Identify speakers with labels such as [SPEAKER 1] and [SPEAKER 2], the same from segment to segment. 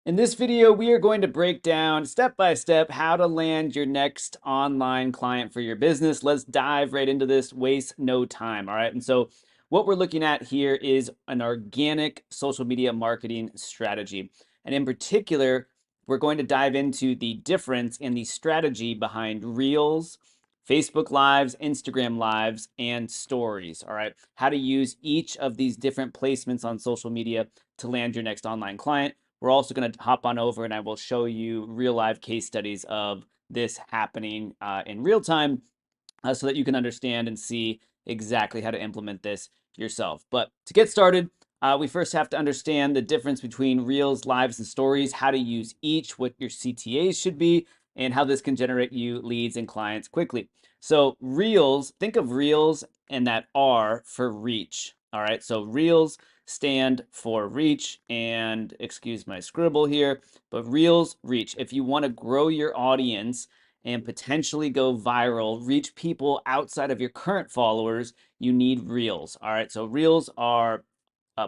[SPEAKER 1] In this video, we are going to break down step by step how to land your next online client for your business. Let's dive right into this, waste no time. All right. And so, what we're looking at here is an organic social media marketing strategy. And in particular, we're going to dive into the difference in the strategy behind Reels, Facebook Lives, Instagram Lives, and Stories. All right. How to use each of these different placements on social media to land your next online client. We're also going to hop on over and I will show you real live case studies of this happening in real time so that you can understand and see exactly how to implement this yourself. But to get started, we first have to understand the difference between Reels, Lives, and Stories, how to use each, what your CTAs should be, and how this can generate you leads and clients quickly. So Reels, think of Reels and that R for reach. All right, so Reels stand for reach, and excuse my scribble here, but Reels reach. If you want to grow your audience and potentially go viral, reach people outside of your current followers, you need Reels. All right, so Reels are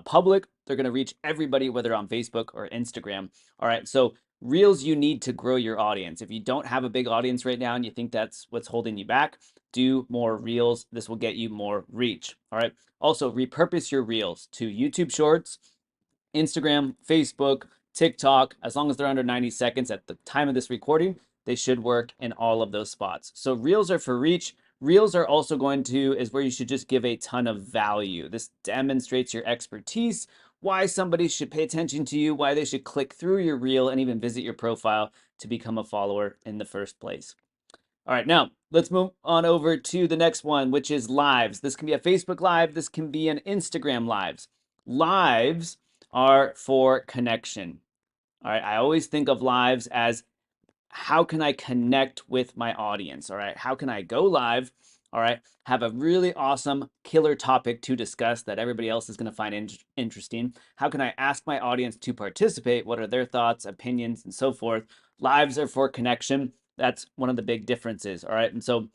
[SPEAKER 1] public. They're going to reach everybody, whether on Facebook or Instagram. All right, so Reels you need to grow your audience. If you don't have a big audience right now and you think that's what's holding you back, do more Reels. This will get you more reach. All right. Also, repurpose your Reels to YouTube Shorts, Instagram, Facebook, TikTok. As long as they're under 90 seconds at the time of this recording, they should work in all of those spots. So Reels are for reach. Reels are also is where you should just give a ton of value. This demonstrates your expertise, why somebody should pay attention to you, why they should click through your reel and even visit your profile to become a follower in the first place. All right, now let's move on over to the next one, which is lives. This can be a Facebook Live. This can be an Instagram Lives. Lives are for connection. All right, I always think of lives as how can I connect with my audience? All right, how can I go live? All right, have a really awesome killer topic to discuss that everybody else is going to find interesting. How can I ask my audience to participate? What are their thoughts, opinions, and so forth? Lives are for connection. That's one of the big differences. All right, and so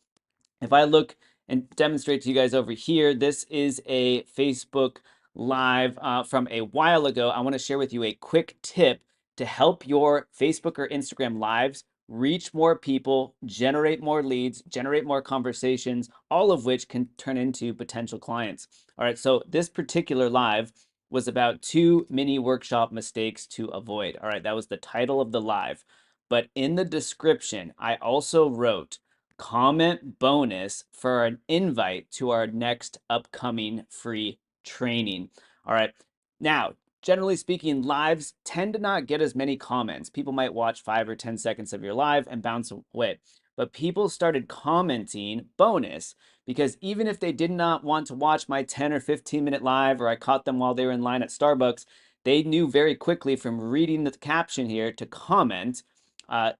[SPEAKER 1] if I look and demonstrate to you guys over here, this is a Facebook Live from a while ago. I want to share with you a quick tip to help your Facebook or Instagram Lives reach more people, generate more leads, generate more conversations, all of which can turn into potential clients. All right, so this particular live was about 2 mini workshop mistakes to avoid. All right, that was the title of the live. But in the description, I also wrote comment bonus for an invite to our next upcoming free training. All right. Now, generally speaking, lives tend to not get as many comments. People might watch 5 or 10 seconds of your live and bounce away. But people started commenting bonus because even if they did not want to watch my 10 or 15-minute live, or I caught them while they were in line at Starbucks, they knew very quickly from reading the caption here to comment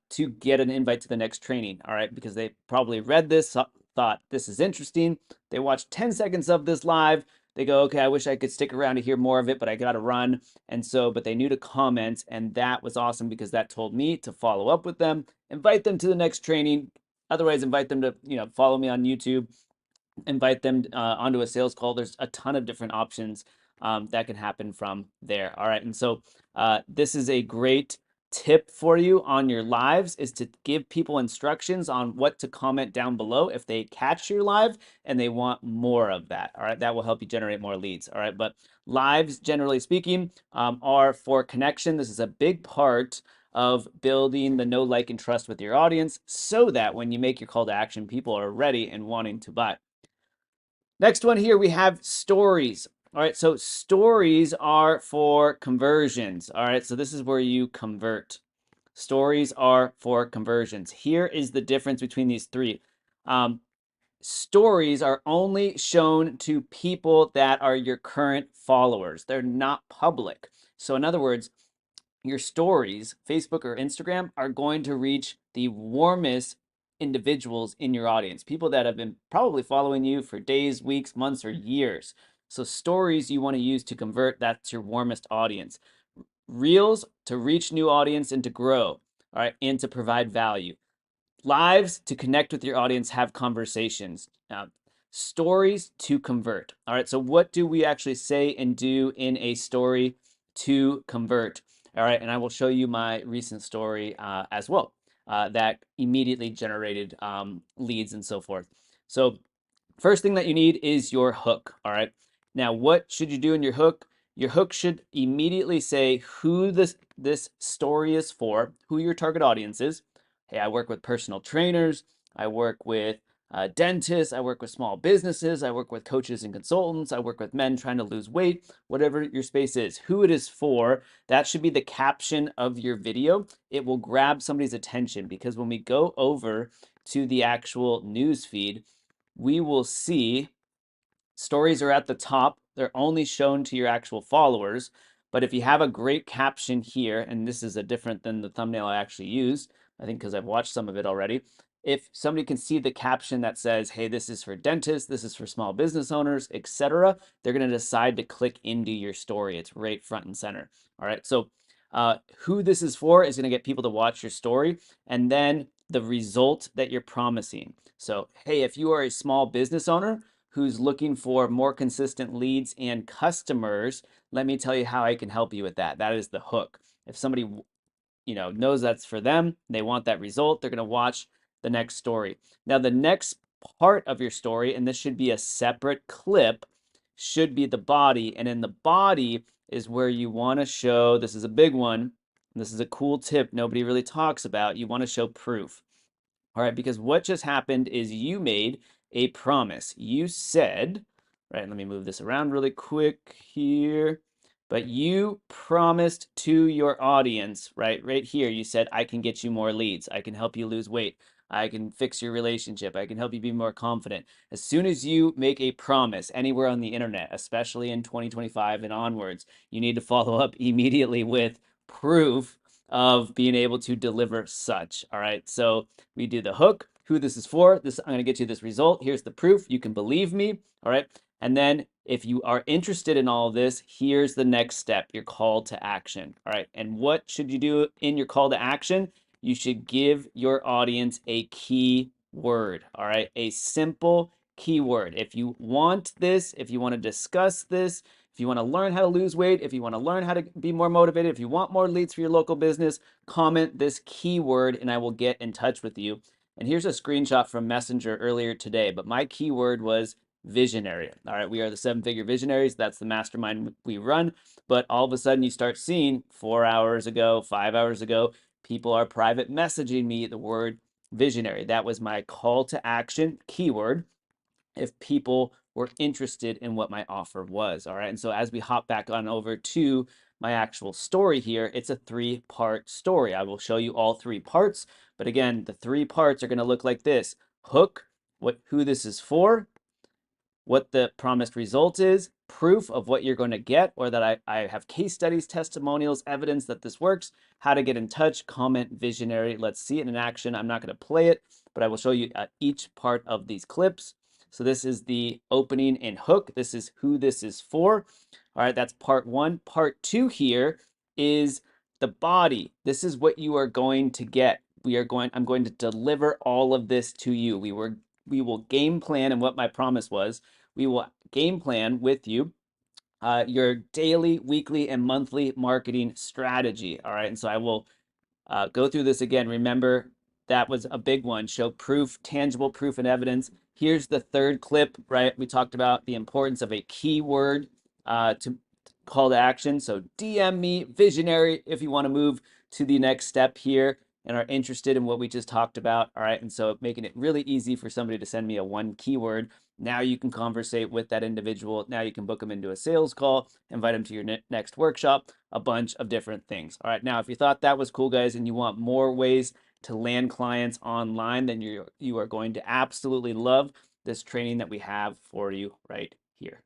[SPEAKER 1] to get an invite to the next training. All right, because they probably read this, thought this is interesting. They watched 10 seconds of this live. They go, okay, I wish I could stick around to hear more of it, but I got to run. And so, but they knew to comment, and that was awesome because that told me to follow up with them, invite them to the next training. Otherwise, invite them to, follow me on YouTube, invite them onto a sales call. There's a ton of different options that can happen from there. All right. And so this is a great tip for you on your lives, is to give people instructions on what to comment down below if they catch your live and they want more of that. All right. That will help you generate more leads. All right. But lives, generally speaking, are for connection. This is a big part of building the know, like, and trust with your audience so that when you make your call to action, people are ready and wanting to buy. Next one here, we have stories. All right, so stories are for conversions. All right, so this is where you convert. Stories are for conversions. Here is the difference between these three. Stories are only shown to people that are your current followers. They're not public. So in other words, your stories, Facebook or Instagram, are going to reach the warmest individuals in your audience, people that have been probably following you for days, weeks, months, or years. So stories you want to use to convert, that's your warmest audience. Reels to reach new audience and to grow, all right, and to provide value. Lives to connect with your audience, have conversations. Stories to convert. All right, so what do we actually say and do in a story to convert? All right, and I will show you my recent story as well that immediately generated leads and so forth. So first thing that you need is your hook. All right. Now, what should you do in your hook? Your hook should immediately say who this story is for, who your target audience is. Hey, I work with personal trainers. I work with dentists. I work with small businesses. I work with coaches and consultants. I work with men trying to lose weight. Whatever your space is, who it is for, that should be the caption of your video. It will grab somebody's attention because when we go over to the actual news feed, we will see stories are at the top. They're only shown to your actual followers. But if you have a great caption here, and this is a different than the thumbnail I actually used, I think because I've watched some of it already. If somebody can see the caption that says, hey, this is for dentists, this is for small business owners, etc., they're going to decide to click into your story. It's right front and center. All right. So who this is for is going to get people to watch your story, and then the result that you're promising. So, hey, if you are a small business owner who's looking for more consistent leads and customers, let me tell you how I can help you with that. That is the hook. If somebody knows that's for them, they want that result, they're going to watch the next story. Now, the next part of your story, and this should be a separate clip, should be the body. And in the body is where you want to show, this is a big one, this is a cool tip nobody really talks about. You want to show proof. All right, because what just happened is you made a promise. You said, right, let me move this around really quick here. But you promised to your audience, right here, you said, I can get you more leads. I can help you lose weight. I can fix your relationship. I can help you be more confident. As soon as you make a promise anywhere on the internet, especially in 2025 and onwards, you need to follow up immediately with proof of being able to deliver such. All right, so we do the hook, who this is for. This, I'm going to get you this result. Here's the proof. You can believe me. All right. And then if you are interested in all of this, here's the next step, your call to action. All right. And what should you do in your call to action? You should give your audience a key word. All right. A simple keyword. If you want this, if you want to discuss this, if you want to learn how to lose weight, if you want to learn how to be more motivated, if you want more leads for your local business, comment this keyword and I will get in touch with you. And here's a screenshot from Messenger earlier today, but my keyword was visionary. All right, we are the 7-figure visionaries. That's the mastermind we run. But all of a sudden you start seeing 4 hours ago, 5 hours ago, people are private messaging me the word visionary. That was my call to action keyword if people were interested in what my offer was. All right. And so as we hop back on over to my actual story here, it's a 3-part story. I will show you all 3 parts. But again, the 3 parts are going to look like this: hook, who this is for, what the promised result is, proof of what you're going to get, or that I have case studies, testimonials, evidence that this works, how to get in touch, comment, visionary. Let's see it in action. I'm not going to play it, but I will show you each part of these clips. So this is the opening and hook. This is who this is for. All right, that's part 1. Part 2 here is the body. This is what you are going to get. I'm going to deliver all of this to you. We will game plan, and what my promise was, we will game plan with you your daily, weekly, and monthly marketing strategy. All right. And so I will go through this again. Remember, that was a big one. Show proof, tangible proof and evidence. Here's the 3rd clip, right? We talked about the importance of a keyword to call to action. So DM me, visionary, if you want to move to the next step here and are interested in what we just talked about. All right. And so making it really easy for somebody to send me a 1 keyword. Now you can conversate with that individual. Now you can book them into a sales call, invite them to your next workshop, a bunch of different things. All right. Now, if you thought that was cool, guys, and you want more ways to land clients online, then you are going to absolutely love this training that we have for you right here.